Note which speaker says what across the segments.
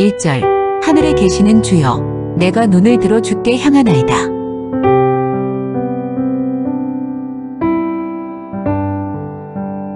Speaker 1: 1절 하늘에 계시는 주여 내가 눈을 들어 주께 향하나이다.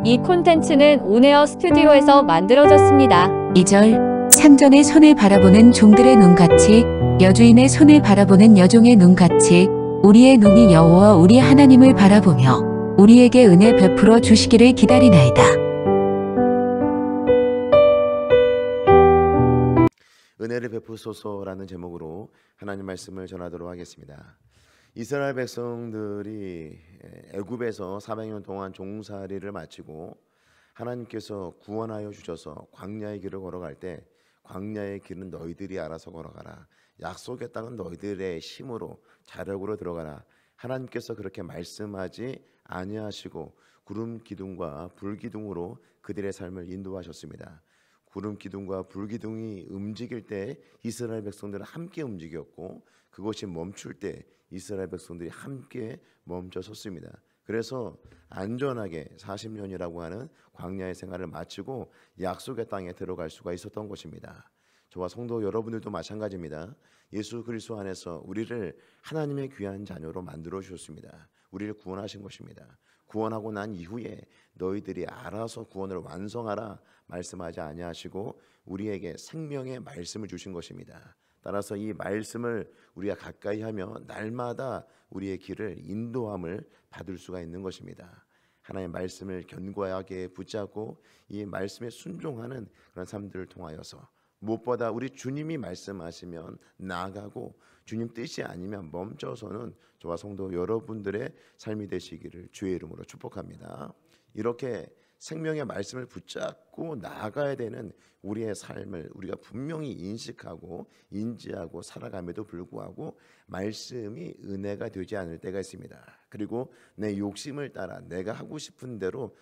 Speaker 2: 이 콘텐츠는 온에어 스튜디오에서 만들어졌습니다.
Speaker 1: 2절 상전의 손을 바라보는 종들의 눈같이 여주인의 손을 바라보는 여종의 눈같이 우리의 눈이 여호와 우리 하나님을 바라보며 우리에게 은혜 베풀어 주시기를 기다리나이다.
Speaker 3: 은혜를 베푸소서라는 제목으로 하나님 말씀을 전하도록 하겠습니다. 이스라엘 백성들이 애굽에서 400년 동안 종살이를 마치고 하나님께서 구원하여 주셔서 광야의 길을 걸어갈 때 광야의 길은 너희들이 알아서 걸어가라. 약속의 땅은 너희들의 힘으로 자력으로 들어가라. 하나님께서 그렇게 말씀하지 아니하시고 구름 기둥과 불 기둥으로 그들의 삶을 인도하셨습니다. 구름 기둥과 불 기둥이 움직일 때 이스라엘 백성들은 함께 움직였고 그것이 멈출 때 이스라엘 백성들이 함께 멈춰 섰습니다. 그래서 안전하게 40년이라고 하는 광야의 생활을 마치고 약속의 땅에 들어갈 수가 있었던 것입니다. 저와 성도 여러분들도 마찬가지입니다. 예수 그리스도 안에서 우리를 하나님의 귀한 자녀로 만들어 주셨습니다. 우리를 구원하신 것입니다. 구원하고 난 이후에 너희들이 알아서 구원을 완성하라 말씀하지 아니하시고 우리에게 생명의 말씀을 주신 것입니다. 따라서 이 말씀을 우리가 가까이 하며 날마다 우리의 길을 인도함을 받을 수가 있는 것입니다. 하나님의 말씀을 견고하게 붙잡고 이 말씀에 순종하는 그런 삶들을 통하여서 무엇보다 우리 주님이 말씀하시면 나아가고 주님 뜻이 아니면 멈춰서는 저와 성도 여러분들의 삶이 되시기를 주의 이름으로 축복합니다. 이렇게 생명의 말씀을 붙잡고 나아가야 되는 우리의 삶을 우리가 분명히 인식하고 인지하고 살아감에도 불구하고 말씀이 은혜가 되지 않을 때가 있습니다. 그리고 내 욕심을 따라 내가 하고 싶은 대로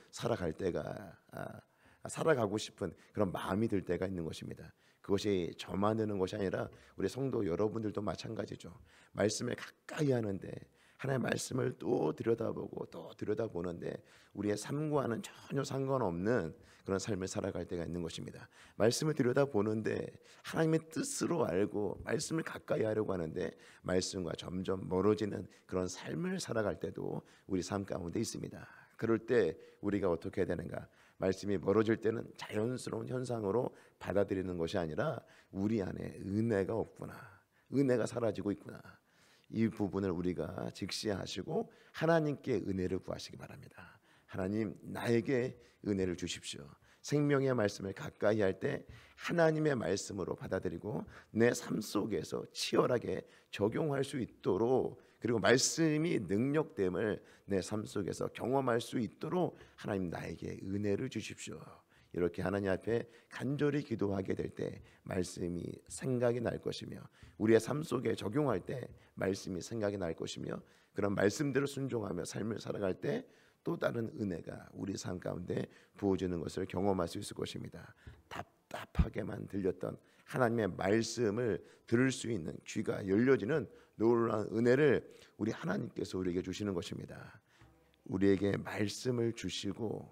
Speaker 3: 살아가고 싶은 그런 마음이 들 때가 있는 것입니다. 그것이 저만 드는 것이 아니라 우리 성도 여러분들도 마찬가지죠. 말씀을 가까이 하는데 하나님의 말씀을 또 들여다보고 또 들여다보는데 우리의 삶과는 전혀 상관없는 그런 삶을 살아갈 때가 있는 것입니다. 말씀을 들여다보는데 하나님의 뜻으로 알고 말씀을 가까이 하려고 하는데 말씀과 점점 멀어지는 그런 삶을 살아갈 때도 우리 삶 가운데 있습니다. 그럴 때 우리가 어떻게 해야 되는가? 말씀이 멀어질 때는 자연스러운 현상으로 받아들이는 것이 아니라 우리 안에 은혜가 없구나, 은혜가 사라지고 있구나, 이 부분을 우리가 직시하시고 하나님께 은혜를 구하시기 바랍니다. 하나님, 나에게 은혜를 주십시오. 생명의 말씀을 가까이 할 때 하나님의 말씀으로 받아들이고 내 삶 속에서 치열하게 적용할 수 있도록, 그리고 말씀이 능력됨을 내 삶 속에서 경험할 수 있도록 하나님 나에게 은혜를 주십시오. 이렇게 하나님 앞에 간절히 기도하게 될 때 말씀이 생각이 날 것이며 우리의 삶 속에 적용할 때 말씀이 생각이 날 것이며 그런 말씀대로 순종하며 삶을 살아갈 때 또 다른 은혜가 우리 삶 가운데 부어지는 것을 경험할 수 있을 것입니다. 답답하게만 들렸던 하나님의 말씀을 들을 수 있는 귀가 열려지는 놀라운 은혜를 우리 하나님께서 우리에게 주시는 것입니다. 우리에게 말씀을 주시고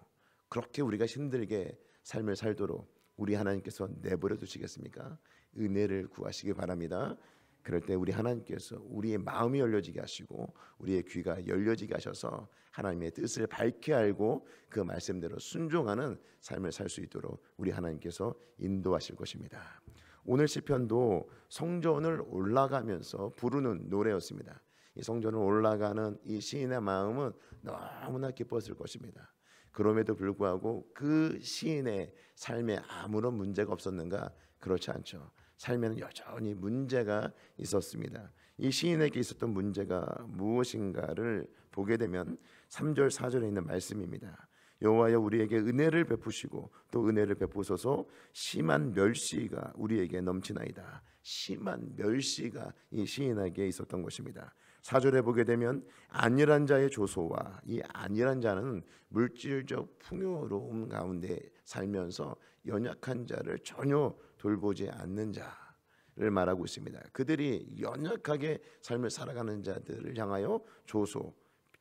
Speaker 3: 그렇게 우리가 힘들게 삶을 살도록 우리 하나님께서 내버려 두시겠습니까? 은혜를 구하시기 바랍니다. 그럴 때 우리 하나님께서 우리의 마음이 열려지게 하시고 우리의 귀가 열려지게 하셔서 하나님의 뜻을 밝게 알고 그 말씀대로 순종하는 삶을 살 수 있도록 우리 하나님께서 인도하실 것입니다. 오늘 시편도 성전을 올라가면서 부르는 노래였습니다. 이 성전을 올라가는 이 시인의 마음은 너무나 기뻤을 것입니다. 그럼에도 불구하고 그 시인의 삶에 아무런 문제가 없었는가? 그렇지 않죠. 삶에는 여전히 문제가 있었습니다. 이 시인에게 있었던 문제가 무엇인가를 보게 되면 3절 4절에 있는 말씀입니다. 여호와여 우리에게 은혜를 베푸시고 또 은혜를 베푸소서. 심한 멸시가 우리에게 넘치나이다. 심한 멸시가 이 시인에게 있었던 것입니다. 4절에 보게 되면 안일한 자의 조소와, 이 안일한 자는 물질적 풍요로움 가운데 살면서 연약한 자를 전혀 돌보지 않는 자를 말하고 있습니다. 그들이 연약하게 삶을 살아가는 자들을 향하여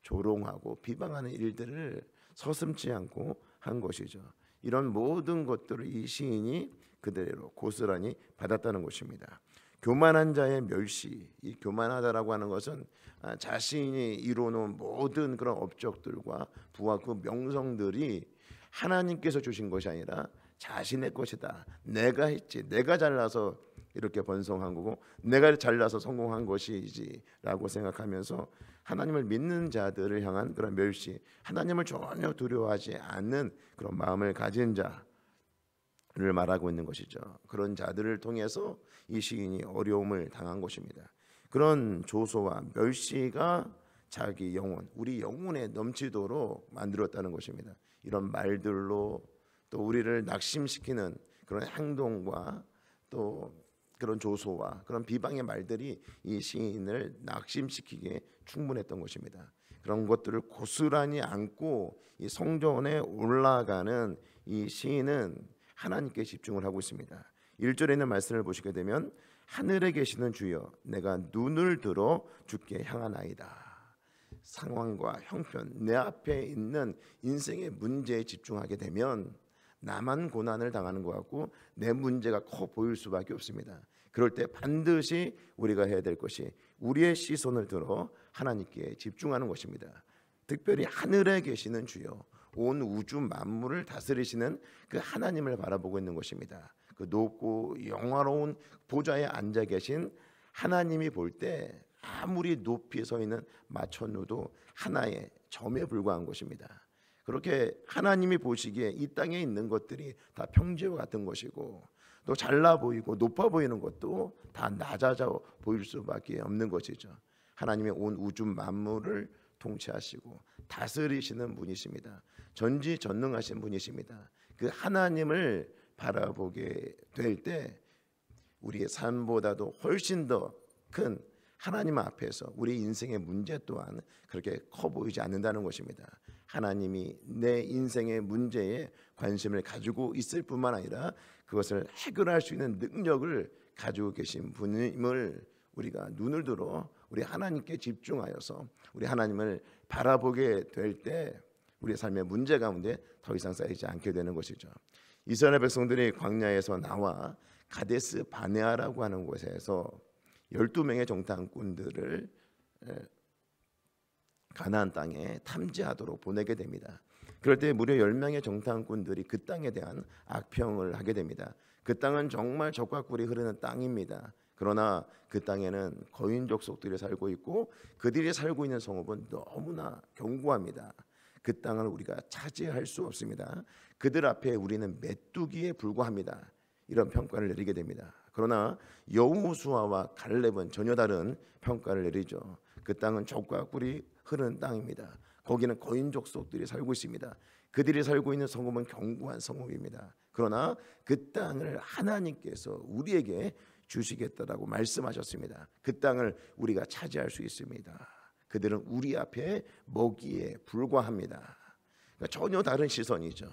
Speaker 3: 조롱하고 비방하는 일들을 서슴지 않고 한 것이죠. 이런 모든 것들을 이 시인이 그대로 고스란히 받았다는 것입니다. 교만한 자의 멸시, 이 교만하다라고 하는 것은 자신이 이루어놓은 모든 그런 업적들과 부와 그 명성들이 하나님께서 주신 것이 아니라 자신의 것이다. 내가 했지, 내가 잘나서 이렇게 번성한 거고 내가 잘나서 성공한 것이지라고 생각하면서 하나님을 믿는 자들을 향한 그런 멸시, 하나님을 전혀 두려워하지 않는 그런 마음을 가진 자를 말하고 있는 것이죠. 그런 자들을 통해서 이 시인이 어려움을 당한 것입니다. 그런 조소와 멸시가 자기 영혼, 우리 영혼에 넘치도록 만들었다는 것입니다. 이런 말들로 또 우리를 낙심시키는 그런 행동과 또 그런 조소와 그런 비방의 말들이 이 시인을 낙심시키기에 충분했던 것입니다. 그런 것들을 고스란히 안고 이 성전에 올라가는 이 시인은 하나님께 집중을 하고 있습니다. 1절에 있는 말씀을 보시게 되면 하늘에 계시는 주여 내가 눈을 들어 주께 향하나이다. 상황과 형편, 내 앞에 있는 인생의 문제에 집중하게 되면 나만 고난을 당하는 것 같고 내 문제가 커 보일 수밖에 없습니다. 그럴 때 반드시 우리가 해야 될 것이 우리의 시선을 들어 하나님께 집중하는 것입니다. 특별히 하늘에 계시는 주여, 온 우주 만물을 다스리시는 그 하나님을 바라보고 있는 것입니다. 그 높고 영화로운 보좌에 앉아 계신 하나님이 볼 때 아무리 높이 서 있는 마천루도 하나의 점에 불과한 것입니다. 그렇게 하나님이 보시기에 이 땅에 있는 것들이 다 평지와 같은 것이고 또 잘나 보이고 높아 보이는 것도 다 낮아져 보일 수밖에 없는 것이죠. 하나님의 온 우주 만물을 통치하시고 다스리시는 분이십니다. 전지전능하신 분이십니다. 그 하나님을 바라보게 될 때 우리의 삶보다도 훨씬 더 큰 하나님 앞에서 우리 인생의 문제 또한 그렇게 커 보이지 않는다는 것입니다. 하나님이 내 인생의 문제에 관심을 가지고 있을 뿐만 아니라 그것을 해결할 수 있는 능력을 가지고 계신 분임을 우리가 눈을 들어 우리 하나님께 집중하여서 우리 하나님을 바라보게 될 때 우리 삶의 문제 가운데 더 이상 쌓이지 않게 되는 것이죠. 이스라엘 백성들이 광야에서 나와 가데스 바네아라고 하는 곳에서 12명의 정탐꾼들을 가나안 땅에 탐지하도록 보내게 됩니다. 그럴 때 무려 10명의 정탐꾼들이 그 땅에 대한 악평을 하게 됩니다. 그 땅은 정말 적과 꿀이 흐르는 땅입니다. 그러나 그 땅에는 거인 족속들이 살고 있고 그들이 살고 있는 성읍은 너무나 견고합니다. 그 땅을 우리가 차지할 수 없습니다. 그들 앞에 우리는 메뚜기에 불과합니다. 이런 평가를 내리게 됩니다. 그러나 여호수아와 갈렙은 전혀 다른 평가를 내리죠. 그 땅은 젖과 꿀이 흐르는 땅입니다. 거기는 거인 족속들이 살고 있습니다. 그들이 살고 있는 성읍은 견고한 성읍입니다. 그러나 그 땅을 하나님께서 우리에게 주시겠다라고 말씀하셨습니다. 그 땅을 우리가 차지할 수 있습니다. 그들은 우리 앞에 먹이에 불과합니다. 그러니까 전혀 다른 시선이죠.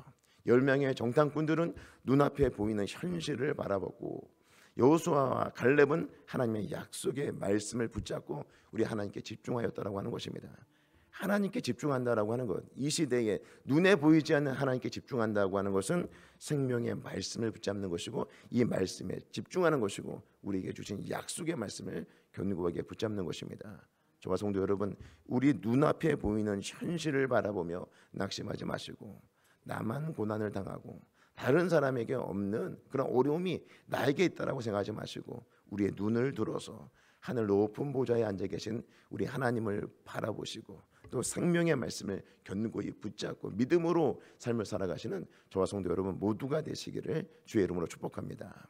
Speaker 3: 10명의 정탐꾼들은 눈앞에 보이는 현실을 바라보고 여호수아와 갈렙은 하나님의 약속의 말씀을 붙잡고 우리 하나님께 집중하였다라고 하는 것입니다. 하나님께 집중한다라고 하는 것, 이 시대에 눈에 보이지 않는 하나님께 집중한다고 하는 것은 생명의 말씀을 붙잡는 것이고 이 말씀에 집중하는 것이고 우리에게 주신 약속의 말씀을 견고하게 붙잡는 것입니다. 저와 성도 여러분, 우리 눈앞에 보이는 현실을 바라보며 낙심하지 마시고 나만 고난을 당하고 다른 사람에게 없는 그런 어려움이 나에게 있다라고 생각하지 마시고 우리의 눈을 들어서 하늘 높은 보좌에 앉아 계신 우리 하나님을 바라보시고 또 생명의 말씀을 견고히 붙잡고 믿음으로 삶을 살아가시는 저와 성도 여러분 모두가 되시기를 주의 이름으로 축복합니다.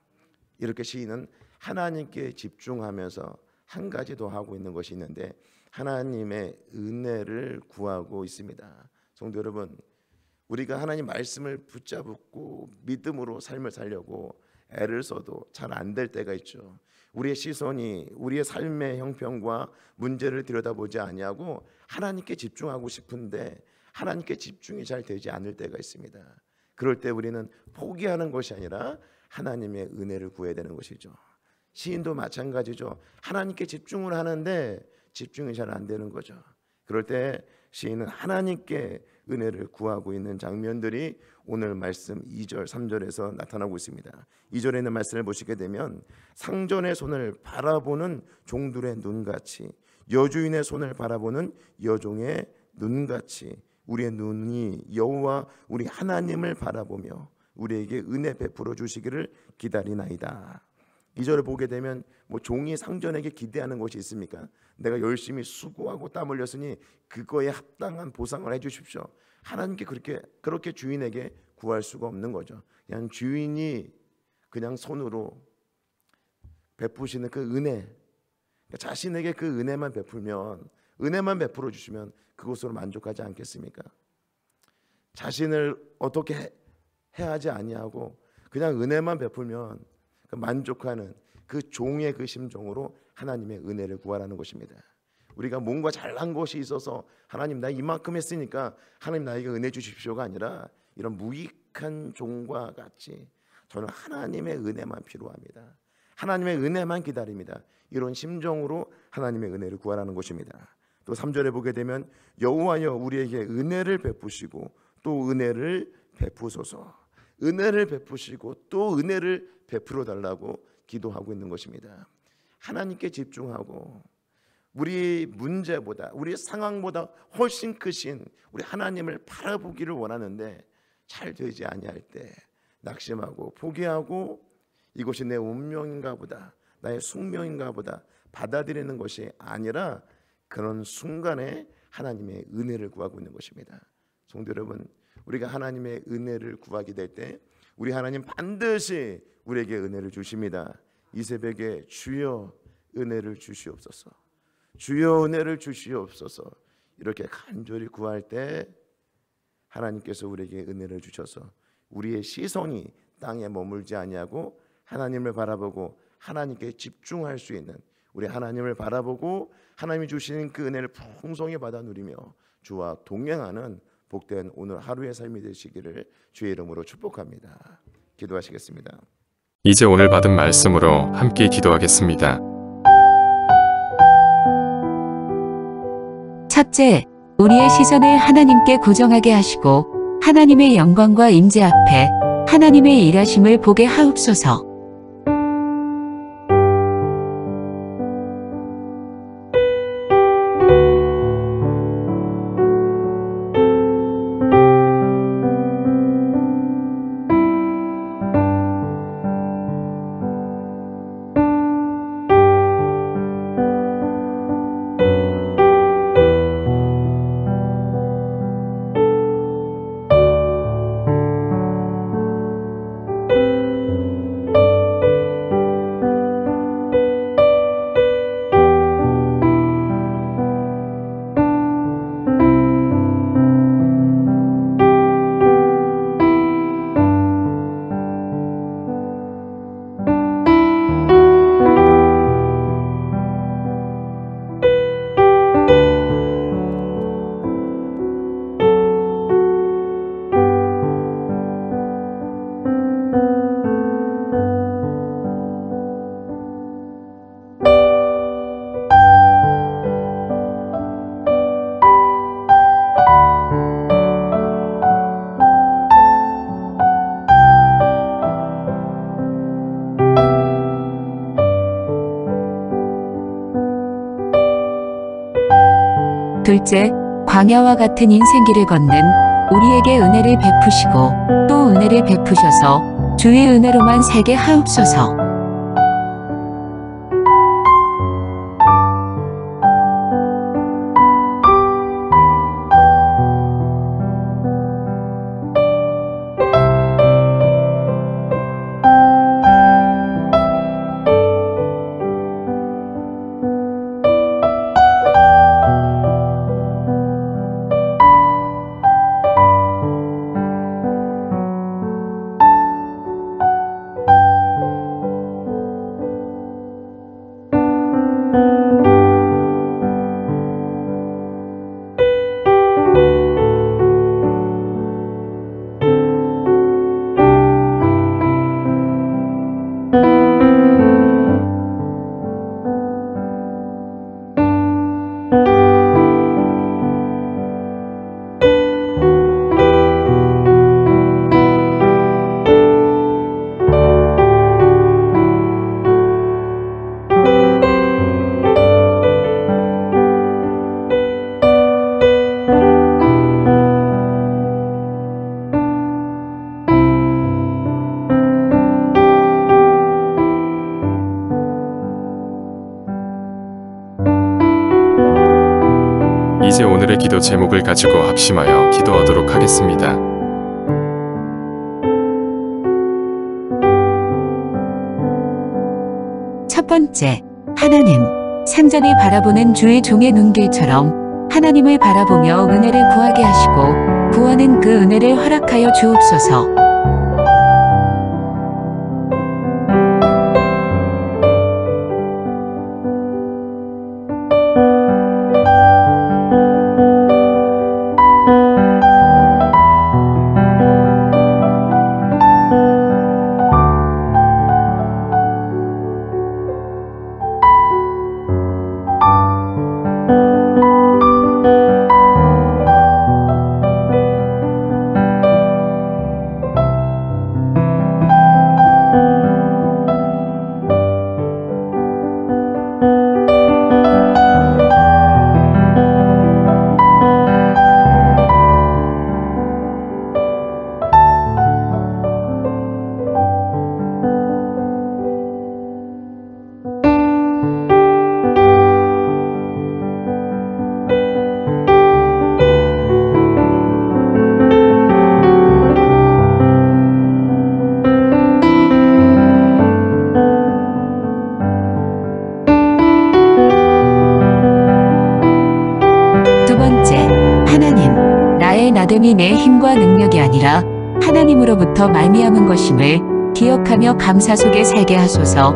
Speaker 3: 이렇게 시인은 하나님께 집중하면서 한 가지 더 하고 있는 것이 있는데 하나님의 은혜를 구하고 있습니다. 성도 여러분, 우리가 하나님 말씀을 붙잡고 믿음으로 삶을 살려고 애를 써도 잘 안 될 때가 있죠. 우리의 시선이 우리의 삶의 형편과 문제를 들여다보지 아니하고 하나님께 집중하고 싶은데 하나님께 집중이 잘 되지 않을 때가 있습니다. 그럴 때 우리는 포기하는 것이 아니라 하나님의 은혜를 구해야 되는 것이죠. 시인도 마찬가지죠. 하나님께 집중을 하는데 집중이 잘 안 되는 거죠. 그럴 때 시인은 하나님께 은혜를 구하고 있는 장면들이 오늘 말씀 2절 3절에서 나타나고 있습니다. 2절에 있는 말씀을 보시게 되면 상전의 손을 바라보는 종들의 눈같이 여주인의 손을 바라보는 여종의 눈같이 우리의 눈이 여호와 우리 하나님을 바라보며 우리에게 은혜 베풀어 주시기를 기다리나이다. 2절을 보게 되면 뭐 종이 상전에게 기대하는 것이 있습니까? 내가 열심히 수고하고 땀 흘렸으니 그거에 합당한 보상을 해주십시오. 하나님께 그렇게 주인에게 구할 수가 없는 거죠. 그냥 주인이 그냥 손으로 베푸시는 그 은혜, 자신에게 그 은혜만 베풀면, 은혜만 베풀어 주시면 그것으로 만족하지 않겠습니까? 자신을 어떻게 해하지 아니하고 그냥 은혜만 베풀면 그 만족하는 그 종의 그 심정으로 하나님의 은혜를 구하라는 것입니다. 우리가 뭔가 잘난 것이 있어서 하나님 나 이만큼 했으니까 하나님 나에게 은혜 주십시오가 아니라 이런 무익한 종과 같이 저는 하나님의 은혜만 필요합니다. 하나님의 은혜만 기다립니다. 이런 심정으로 하나님의 은혜를 구하라는 것입니다. 또 3절에 보게 되면 여호와여 우리에게 은혜를 베푸시고 또 은혜를 베푸소서. 은혜를 베푸시고 또 은혜를 베풀어 달라고 기도하고 있는 것입니다. 하나님께 집중하고 우리 문제보다 우리 상황보다 훨씬 크신 우리 하나님을 바라보기를 원하는데 잘 되지 아니할 때 낙심하고 포기하고 이것이 내 운명인가 보다 나의 숙명인가 보다 받아들이는 것이 아니라 그런 순간에 하나님의 은혜를 구하고 있는 것입니다. 성도 여러분, 우리가 하나님의 은혜를 구하게 될 때 우리 하나님 반드시 우리에게 은혜를 주십니다. 이 새벽에 주여 은혜를 주시옵소서, 주여 은혜를 주시옵소서 이렇게 간절히 구할 때 하나님께서 우리에게 은혜를 주셔서 우리의 시선이 땅에 머물지 아니하고 하나님을 바라보고 하나님께 집중할 수 있는 우리 하나님을 바라보고 하나님이 주시는 그 은혜를 풍성히 받아 누리며 주와 동행하는 복된 오늘 하루의 삶이 되시기를 주의 이름으로 축복합니다. 기도하시겠습니다.
Speaker 4: 이제 오늘 받은 말씀으로 함께 기도하겠습니다.
Speaker 1: 첫째, 우리의 시선을 하나님께 고정하게 하시고 하나님의 영광과 임재 앞에 하나님의 일하심을 보게 하옵소서. 둘째, 광야와 같은 인생길을 걷는 우리에게 은혜를 베푸시고 또 은혜를 베푸셔서 주의 은혜로만 살게 하옵소서.
Speaker 4: 기도 제목을 가지고 합심하여 기도하도록 하겠습니다.
Speaker 1: 첫 번째, 하나님. 상전이 바라보는 주의 종의 눈길처럼 하나님을 바라보며 은혜를 구하게 하시고 구하는 그 은혜를 허락하여 주옵소서. 두 번째, 하나님. 나의 나됨이 내 힘과 능력이 아니라 하나님으로부터 말미암은 것임을 기억하며 감사 속에 살게 하소서.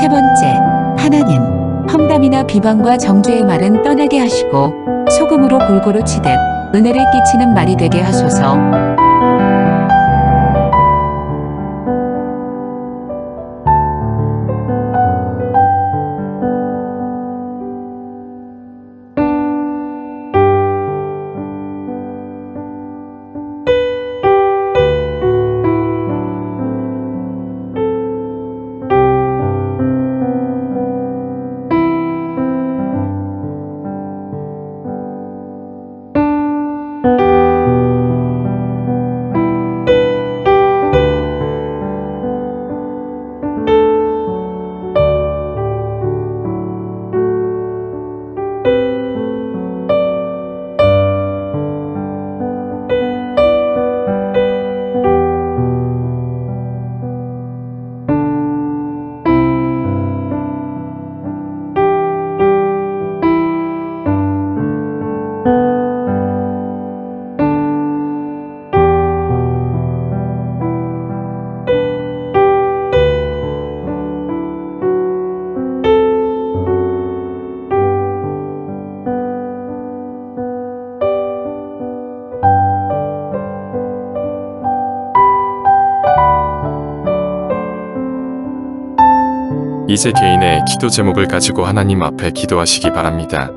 Speaker 1: 세 번째, 하나님. 험담이나 비방과 정죄의 말은 떠나게 하시고 소금으로 골고루 치듯 은혜를 끼치는 말이 되게 하소서.
Speaker 4: 이제 개인의 기도 제목을 가지고 하나님 앞에 기도하시기 바랍니다.